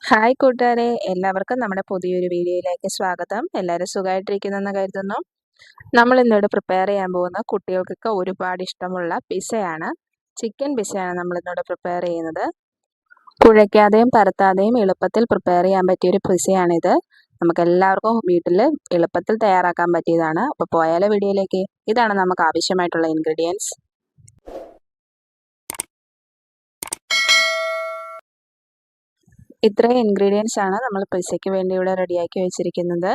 Hi കൂട്ടുകാരെ, എല്ലാവർക്കും നമ്മുടെ പുതിയൊരു വീഡിയോയിലേക്ക് സ്വാഗതം. എല്ലാവരും സുഖമായിട്ടിരിക്കുന്നെന്ന് കരുതുന്നു. നമ്മൾ ഇന്നിവിടെ പ്രിപ്പയർ ചെയ്യാൻ പോകുന്ന കുട്ടികൾക്കൊക്കെ ഒരുപാട് ഇഷ്ടമുള്ള പിസയാണ്. ചിക്കൻ പിസയാണ് നമ്മൾ ഇന്നിവിടെ പ്രിപ്പയർ ചെയ്യുന്നത്. കുഴയ്ക്കാതെയും പരത്താതെയും എളുപ്പത്തിൽ പ്രിപ്പയർ ചെയ്യാൻ പറ്റിയൊരു പിസയാണിത്. നമുക്ക് എല്ലാവർക്കും വീട്ടിൽ എളുപ്പത്തിൽ തയ്യാറാക്കാൻ പറ്റിയതാണ്. അപ്പോൾ പോയാലോ വീഡിയോയിലേക്ക്. ഇതാണ് നമുക്ക് ആവശ്യമായിട്ടുള്ള ഇൻഗ്രീഡിയൻസ്. ഇത്രയും ഇൻഗ്രീഡിയൻസ് ആണ് നമ്മൾ പിസയ്ക്ക് വേണ്ടി ഇവിടെ റെഡിയാക്കി വെച്ചിരിക്കുന്നത്.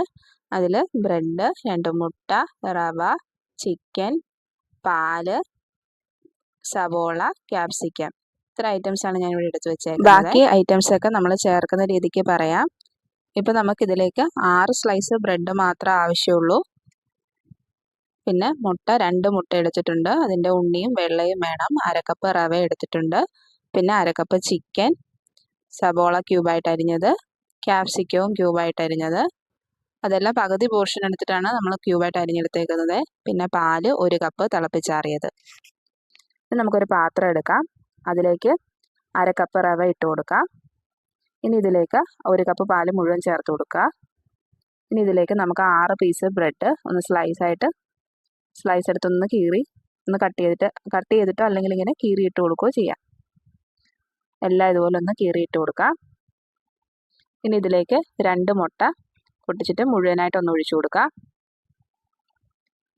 അതിൽ ബ്രെഡ്, 2 മുട്ട, റവ, ചിക്കൻ, പാല്, സവോള, ക്യാപ്സിക്കം. ഇത്ര ഐറ്റംസ് ആണ് ഞാൻ ഇവിടെ എടുത്ത് വെച്ചേക്കുന്നത്. ബാക്കി ഐറ്റംസ് ഒക്കെ നമ്മൾ ചേർക്കുന്ന രീതിക്ക് പറയാം. ഇപ്പം നമുക്കിതിലേക്ക് 6 സ്ലൈസ് ബ്രെഡ് മാത്രമേ ആവശ്യമുള്ളൂ. പിന്നെ മുട്ട 2 മുട്ട എടുത്തിട്ടുണ്ട്. അതിൻ്റെ ഉണ്ണിയും വെള്ളയും വേണം. 1/2 കപ്പ് റവ എടുത്തിട്ടുണ്ട്. പിന്നെ 1/2 കപ്പ് ചിക്കൻ, സവോള ക്യൂബായിട്ട് അരിഞ്ഞത്, ക്യാപ്സിക്കവും ക്യൂബായിട്ട് അരിഞ്ഞത്. അതെല്ലാം പകുതി പോർഷൻ എടുത്തിട്ടാണ് നമ്മൾ ക്യൂബായിട്ട് അരിഞ്ഞെടുത്തേക്കുന്നത്. പിന്നെ പാല് 1 കപ്പ് തിളപ്പിച്ചാറിയത്. ഇനി നമുക്കൊരു പാത്രം എടുക്കാം. അതിലേക്ക് 1/2 കപ്പ് റവ ഇട്ട് കൊടുക്കാം. ഇനി ഇതിലേക്ക് 1 കപ്പ് പാല് മുഴുവൻ ചേർത്ത് കൊടുക്കുക. ഇനി ഇതിലേക്ക് നമുക്ക് 6 പീസ് ബ്രെഡ് ഒന്ന് സ്ലൈസ് എടുത്തൊന്ന് കീറി ഒന്ന് കട്ട് ചെയ്തിട്ടോ അല്ലെങ്കിൽ ഇങ്ങനെ കീറിയിട്ട് കൊടുക്കുകയോ ചെയ്യാം. എല്ലാം ഇതുപോലെ ഒന്ന് കീറിയിട്ട് കൊടുക്കാം. ഇനി ഇതിലേക്ക് 2 മുട്ട പൊട്ടിച്ചിട്ട് മുഴുവനായിട്ടൊന്ന് ഒഴിച്ചു കൊടുക്കുക.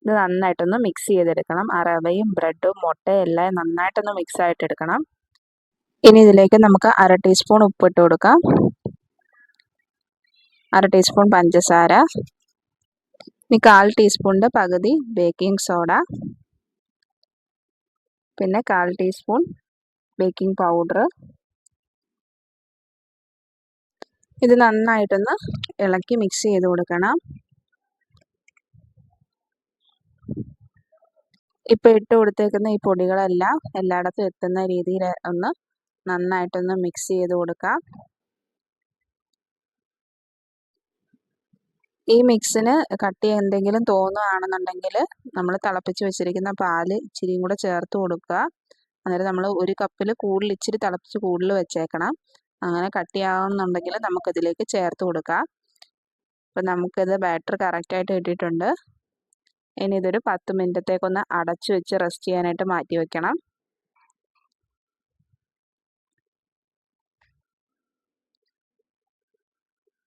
ഇത് നന്നായിട്ടൊന്ന് മിക്സ് ചെയ്തെടുക്കണം. ആ റവയും ബ്രെഡും മുട്ടയും എല്ലാം നന്നായിട്ടൊന്ന് മിക്സ് ആയിട്ട് എടുക്കണം. ഇനി ഇതിലേക്ക് നമുക്ക് 1/2 ടീസ്പൂൺ ഉപ്പിട്ട് കൊടുക്കാം. 1/2 ടീസ്പൂൺ പഞ്ചസാര, ഇനി 1/4 ടീസ്പൂണിൻ്റെ പകുതി ബേക്കിംഗ് സോഡ, പിന്നെ 1/4 ടീസ്പൂൺ ബേക്കിംഗ് പൗഡർ. ഇത് നന്നായിട്ടൊന്ന് ഇളക്കി മിക്സ് ചെയ്ത് കൊടുക്കണം. ഇപ്പോൾ ഇട്ട് കൊടുത്തേക്കുന്ന ഈ പൊടികളെല്ലാം എല്ലായിടത്തും എത്തുന്ന രീതിയിൽ ഒന്ന് നന്നായിട്ടൊന്ന് മിക്സ് ചെയ്ത് കൊടുക്കാം. ഈ മിക്സിന് കട്ടി എന്തെങ്കിലും തോന്നുകയാണെന്നുണ്ടെങ്കിൽ നമ്മൾ തിളപ്പിച്ച് വെച്ചിരിക്കുന്ന പാല് ഇച്ചിരിയും കൂടെ ചേർത്ത് കൊടുക്കുക. അന്നേരം നമ്മൾ 1 കപ്പിൽ കൂടുതൽ ഇച്ചിരി തിളപ്പിച്ച് കൂടുതൽ വെച്ചേക്കണം. അങ്ങനെ കട്ടിയാവുന്നുണ്ടെങ്കിൽ നമുക്കിതിലേക്ക് ചേർത്ത് കൊടുക്കാം. അപ്പം നമുക്കിത് ബാറ്റർ കറക്റ്റായിട്ട് കിട്ടിയിട്ടുണ്ട്. ഇനി ഇതൊരു 10 മിനിറ്റത്തേക്കൊന്ന് അടച്ചു വെച്ച് റെസ്റ്റ് ചെയ്യാനായിട്ട് മാറ്റി വെക്കണം.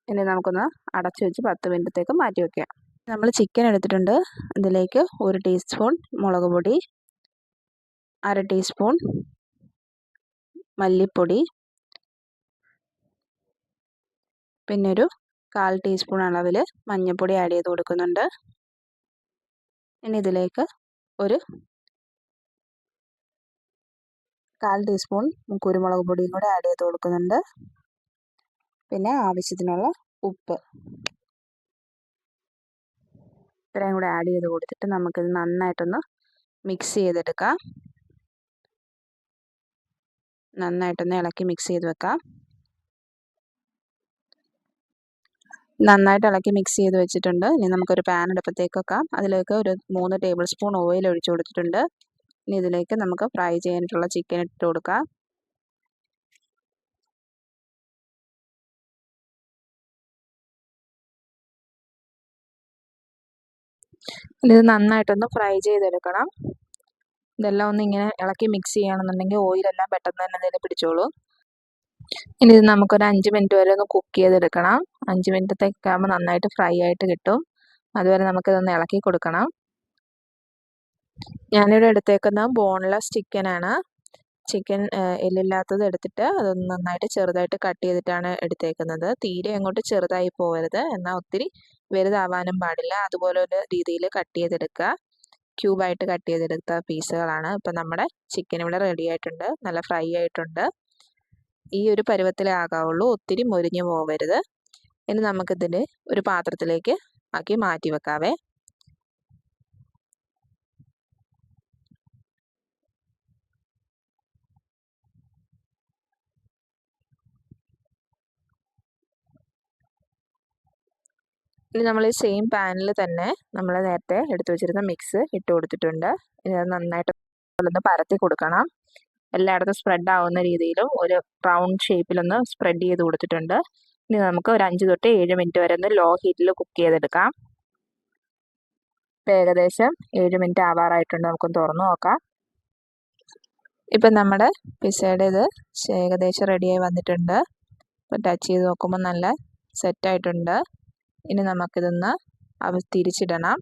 ഇനി നമുക്കൊന്ന് അടച്ചു വെച്ച് 10 മിനിറ്റത്തേക്ക് മാറ്റി വയ്ക്കാം. നമ്മൾ ചിക്കൻ എടുത്തിട്ടുണ്ട്. ഇതിലേക്ക് 1 ടീസ്പൂൺ മുളക് പൊടി, 1/2 ടീസ്പൂൺ മല്ലിപ്പൊടി, പിന്നെ ഒരു 1/4 ടീസ്പൂൺ അളവിൽ മഞ്ഞൾപ്പൊടി ആഡ് ചെയ്ത് കൊടുക്കുന്നുണ്ട്. ഇനി ഇതിലേക്ക് ഒരു 1/4 ടീസ്പൂൺ കുരുമുളക് പൊടിയും കൂടെ ആഡ് ചെയ്ത് കൊടുക്കുന്നുണ്ട്. പിന്നെ ആവശ്യത്തിനുള്ള ഉപ്പ് ഇത്രയും കൂടെ ആഡ് ചെയ്ത് കൊടുത്തിട്ട് നമുക്കിത് നന്നായിട്ടൊന്ന് മിക്സ് ചെയ്തെടുക്കാം. നന്നായിട്ടൊന്ന് ഇളക്കി മിക്സ് ചെയ്ത് വെക്കാം. നന്നായിട്ട് ഇളക്കി മിക്സ് ചെയ്ത് വെച്ചിട്ടുണ്ട്. ഇനി നമുക്കൊരു പാൻ അടുപ്പത്തേക്ക് വെക്കാം. അതിലേക്ക് ഒരു 3 ടേബിൾ സ്പൂൺ ഓയിൽ ഒഴിച്ചു കൊടുത്തിട്ടുണ്ട്. ഇനി ഇതിലേക്ക് നമുക്ക് ഫ്രൈ ചെയ്യാനായിട്ടുള്ള ചിക്കൻ ഇട്ട് കൊടുക്കാം. ഇത് നന്നായിട്ടൊന്ന് ഫ്രൈ ചെയ്തെടുക്കണം. ഇതെല്ലാം ഒന്ന് ഇങ്ങനെ ഇളക്കി മിക്സ് ചെയ്യണമെന്നുണ്ടെങ്കിൽ ഓയിലെല്ലാം പെട്ടെന്ന് തന്നെ ഇതിൽ പിടിച്ചോളൂ. ഇനി ഇത് നമുക്കൊരു 5 മിനിറ്റ് വരെ ഒന്ന് കുക്ക് ചെയ്തെടുക്കണം. 5 മിനിറ്റത്തേക്ക് ആകുമ്പോൾ നന്നായിട്ട് ഫ്രൈ ആയിട്ട് കിട്ടും. അതുവരെ നമുക്കിതൊന്ന് ഇളക്കി കൊടുക്കണം. ഞാനിവിടെ എടുത്തേക്കുന്ന ബോൺലെസ് ചിക്കനാണ്. ചിക്കൻ എല്ലില്ലാത്തത് എടുത്തിട്ട് അതൊന്ന് നന്നായിട്ട് ചെറുതായിട്ട് കട്ട് ചെയ്തിട്ടാണ് എടുത്തേക്കുന്നത്. തീരെ അങ്ങോട്ട് ചെറുതായി പോകരുത്, എന്നാൽ ഒത്തിരി വലുതാവാനും പാടില്ല. അതുപോലെ ഒരു രീതിയിൽ കട്ട് ചെയ്തെടുക്കുക. ക്യൂബായിട്ട് കട്ട് ചെയ്തെടുത്ത പീസുകളാണ്. ഇപ്പം നമ്മുടെ ചിക്കൻ ഇവിടെ റെഡി ആയിട്ടുണ്ട്. നല്ല ഫ്രൈ ആയിട്ടുണ്ട്. ഈ ഒരു പരുവത്തിലേ ആകാവുള്ളൂ, ഒത്തിരി മൊരിഞ്ഞു പോകരുത്. ഇനി നമുക്കിതിൽ ഒരു പാത്രത്തിലേക്ക് ആക്കി മാറ്റി വെക്കാവേ. ഇനി നമ്മൾ ഈ സെയിം പാനിൽ തന്നെ നമ്മൾ നേരത്തെ എടുത്തു വെച്ചിരുന്ന മിക്സ് ഇട്ട് കൊടുത്തിട്ടുണ്ട്. ഇത് നന്നായിട്ട് ഒന്ന് പരത്തി കൊടുക്കണം. എല്ലായിടത്തും സ്പ്രെഡ് ആവുന്ന രീതിയിലും ഒരു റൗണ്ട് ഷേപ്പിലൊന്ന് സ്പ്രെഡ് ചെയ്ത് കൊടുത്തിട്ടുണ്ട്. ഇനി നമുക്ക് ഒരു 5 തൊട്ട് 7 മിനിറ്റ് വരെ ഒന്ന് ലോ ഹീറ്റിൽ കുക്ക് ചെയ്തെടുക്കാം. ഇപ്പം ഏകദേശം 7 മിനിറ്റ് ആവാറായിട്ടുണ്ട്. നമുക്കൊന്ന് തുറന്നു നോക്കാം. ഇപ്പം നമ്മുടെ പിസ്സയുടെ ഇത് ഏകദേശം റെഡിയായി വന്നിട്ടുണ്ട്. ഇപ്പം ടച്ച് ചെയ്ത് നോക്കുമ്പോൾ നല്ല സെറ്റായിട്ടുണ്ട്. ഇനി നമുക്കിതൊന്ന് തിരിച്ചിടണം.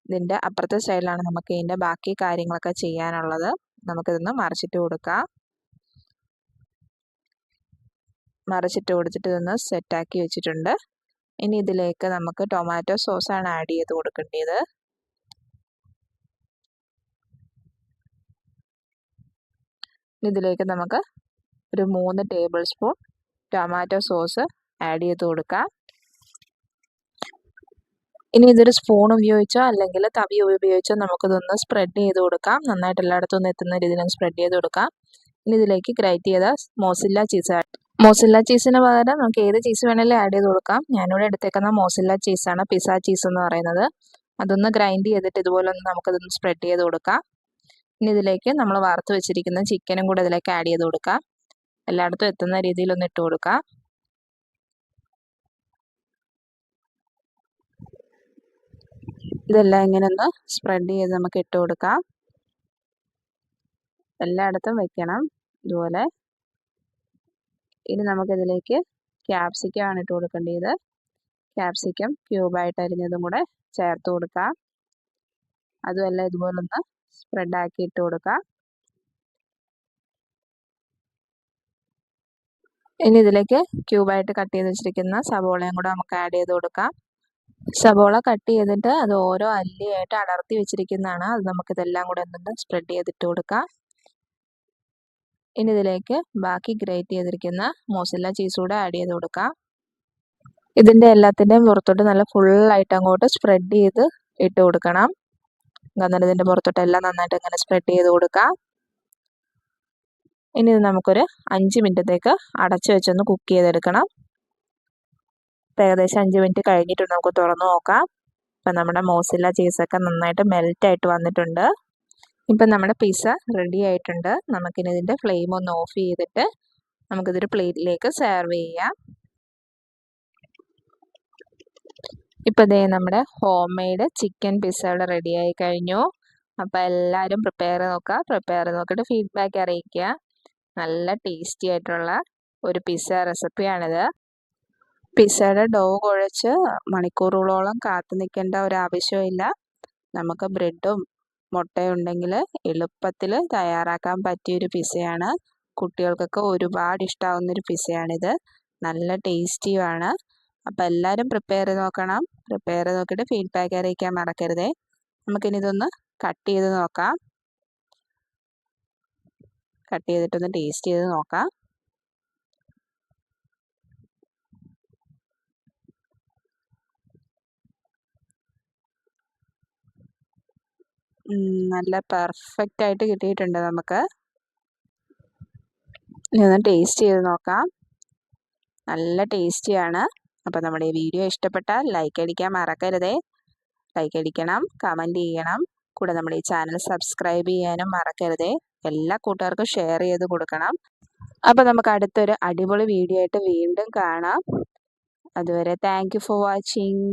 ഇതിൻ്റെ അപ്പുറത്തെ സൈഡിലാണ് നമുക്ക് ഇതിൻ്റെ ബാക്കി കാര്യങ്ങളൊക്കെ ചെയ്യാനുള്ളത്. നമുക്കിതൊന്ന് മറിച്ചിട്ട് കൊടുക്കാം. മറിച്ചിട്ട് കൊടുത്തിട്ട് ഇതൊന്ന് സെറ്റാക്കി വെച്ചിട്ടുണ്ട്. ഇനി ഇതിലേക്ക് നമുക്ക് ടൊമാറ്റോ സോസാണ് ആഡ് ചെയ്ത് കൊടുക്കേണ്ടത്. ഇതിലേക്ക് നമുക്ക് ഒരു 3 table spoon tomato sauce add ചെയ്ത് കൊടുക്കാം. ഇനി ഇതൊരു സ്പൂൺ ഉപയോഗിച്ചോ അല്ലെങ്കിൽ തവി ഉപയോഗിച്ചോ നമുക്കിതൊന്ന് സ്പ്രെഡ് ചെയ്ത് കൊടുക്കാം. നന്നായിട്ട് എല്ലായിടത്തും ഒന്ന് എത്തുന്ന രീതിയിൽ സ്പ്രെഡ് ചെയ്ത് കൊടുക്കാം. ഇനി ഇതിലേക്ക് ഗ്രേറ്റ് ചെയ്ത മോസില്ല ചീസിന് പകരം നമുക്ക് ഏത് ചീസ് വേണമെങ്കിലും ആഡ് ചെയ്ത് കൊടുക്കാം. ഞാനിവിടെ എടുത്തേക്കുന്ന മോസില്ല ചീസാണ്, പിസ്സ ചീസ് എന്ന് പറയുന്നത്. അതൊന്ന് ഗ്രൈൻഡ് ചെയ്തിട്ട് ഇതുപോലെ ഒന്ന് നമുക്കതൊന്ന് സ്പ്രെഡ് ചെയ്ത് കൊടുക്കാം. ഇനി ഇതിലേക്ക് നമ്മൾ വറുത്ത് വെച്ചിരിക്കുന്ന ചിക്കനും കൂടെ ഇതിലേക്ക് ആഡ് ചെയ്ത് കൊടുക്കാം. എല്ലായിടത്തും എത്തുന്ന രീതിയിൽ ഒന്ന് ഇട്ട് കൊടുക്കാം. ഇതെല്ലാം ഇങ്ങനെ ഒന്ന് സ്പ്രെഡ് ചെയ്ത് നമുക്ക് ഇട്ട് കൊടുക്കാം. എല്ലായിടത്തും വെക്കണം ഇതുപോലെ. ഇനി നമുക്കിതിലേക്ക് ക്യാപ്സിക്കം ഇട്ട് കൊടുക്കേണ്ടത്. ക്യാപ്സിക്കം ക്യൂബായിട്ട് അരിഞ്ഞതും കൂടെ ചേർത്ത് കൊടുക്കാം. അതുമെല്ലാം ഇതുപോലൊന്ന് സ്പ്രെഡാക്കി ഇട്ട് കൊടുക്കാം. ഇനി ഇതിലേക്ക് ക്യൂബായിട്ട് കട്ട് ചെയ്ത് വെച്ചിരിക്കുന്ന സവോളയും കൂടെ നമുക്ക് ആഡ് ചെയ്ത് കൊടുക്കാം. സവോള കട്ട് ചെയ്തിട്ട് അത് ഓരോ അല്ലിയായിട്ട് അടർത്തി വെച്ചിരിക്കുന്നതാണ്. അത് നമുക്കിതെല്ലാം കൂടെ ഒന്ന് സ്പ്രെഡ് ചെയ്തിട്ട് കൊടുക്കാം. ഇനി ഇതിലേക്ക് ബാക്കി ഗ്രേറ്റ് ചെയ്തിരിക്കുന്ന മോസില്ല ചീസ് കൂടെ ആഡ് ചെയ്ത് കൊടുക്കാം. ഇതിൻ്റെ എല്ലാത്തിൻ്റെയും പുറത്തോട്ട് നല്ല ഫുള്ളായിട്ട് അങ്ങോട്ട് സ്പ്രെഡ് ചെയ്ത് ഇട്ട് കൊടുക്കണം. എന്നിട്ട് ഇതിൻ്റെ പുറത്തോട്ട് എല്ലാം നന്നായിട്ട് ഇങ്ങനെ സ്പ്രെഡ് ചെയ്ത് കൊടുക്കാം. ഇനി ഇത് നമുക്കൊരു 5 മിനിറ്റത്തേക്ക് അടച്ചു വെച്ചൊന്ന് കുക്ക് ചെയ്തെടുക്കണം. ഏകദേശം 5 മിനിറ്റ് കഴിഞ്ഞിട്ടുണ്ട്. നമുക്ക് തുറന്നു നോക്കാം. ഇപ്പം നമ്മുടെ മോസില്ല ചീസൊക്കെ നന്നായിട്ട് മെൽറ്റായിട്ട് വന്നിട്ടുണ്ട്. ഇപ്പം നമ്മുടെ പിസ്സ റെഡി ആയിട്ടുണ്ട്. നമുക്കിനി ഇതിൻ്റെ ഫ്ലെയിം ഒന്ന് ഓഫ് ചെയ്തിട്ട് നമുക്കിതൊരു പ്ലേറ്റിലേക്ക് സെർവ് ചെയ്യാം. ഇപ്പം ദേ നമ്മുടെ ഹോം മെയ്ഡ് ചിക്കൻ പിസ്സ ഇവിടെ റെഡി ആയി കഴിഞ്ഞു. അപ്പം എല്ലാവരും പ്രിപ്പയർ നോക്കിയിട്ട് ഫീഡ്ബാക്ക് അറിയിക്കുക. നല്ല ടേസ്റ്റി ആയിട്ടുള്ള ഒരു പിസ്സ റെസിപ്പിയാണിത്. പിസ്സയുടെ ഡോ കുഴച്ച് മണിക്കൂറുകളോളം കാത്തു നിൽക്കേണ്ട ഒരു ആവശ്യമില്ല. നമുക്ക് ബ്രെഡും മുട്ടയും ഉണ്ടെങ്കിൽ എളുപ്പത്തിൽ തയ്യാറാക്കാൻ പറ്റിയൊരു പിസ്സയാണ്. കുട്ടികൾക്കൊക്കെ ഒരുപാട് ഇഷ്ടമാവുന്നൊരു പിസ്സയാണിത്. നല്ല ടേസ്റ്റിയുമാണ്. അപ്പോൾ എല്ലാവരും പ്രിപ്പയർ ചെയ്ത് നോക്കണം. പ്രിപ്പയർ ചെയ്ത് നോക്കിയിട്ട് ഫീഡ്ബാക്ക് അറിയിക്കാൻ മറക്കരുതേ. നമുക്കിനി ഇതൊന്ന് കട്ട് ചെയ്ത് നോക്കാം. കട്ട് ചെയ്തിട്ടൊന്ന് ടേസ്റ്റ് ചെയ്ത് നോക്കാം. നല്ല പെർഫെക്റ്റ് ആയിട്ട് കിട്ടിയിട്ടുണ്ട്. നമുക്ക് ഇനി ഒന്ന് ടേസ്റ്റ് ചെയ്ത് നോക്കാം. നല്ല ടേസ്റ്റിയാണ്. അപ്പോൾ നമ്മുടെ ഈ വീഡിയോ ഇഷ്ടപ്പെട്ടാൽ ലൈക്ക് അടിക്കാൻ മറക്കരുതേ. ലൈക്ക് അടിക്കണം, കമൻറ്റ് ചെയ്യണം. കൂടെ നമ്മുടെ ഈ ചാനൽ സബ്സ്ക്രൈബ് ചെയ്യാനും മറക്കരുതേ. എല്ലാ കൂട്ടുകാർക്കും ഷെയർ ചെയ്ത് കൊടുക്കണം. അപ്പോൾ നമുക്ക് അടുത്തൊരു അടിപൊളി വീഡിയോ ആയിട്ട് വീണ്ടും കാണാം. അതുവരെ താങ്ക് യു ഫോർ വാച്ചിങ്.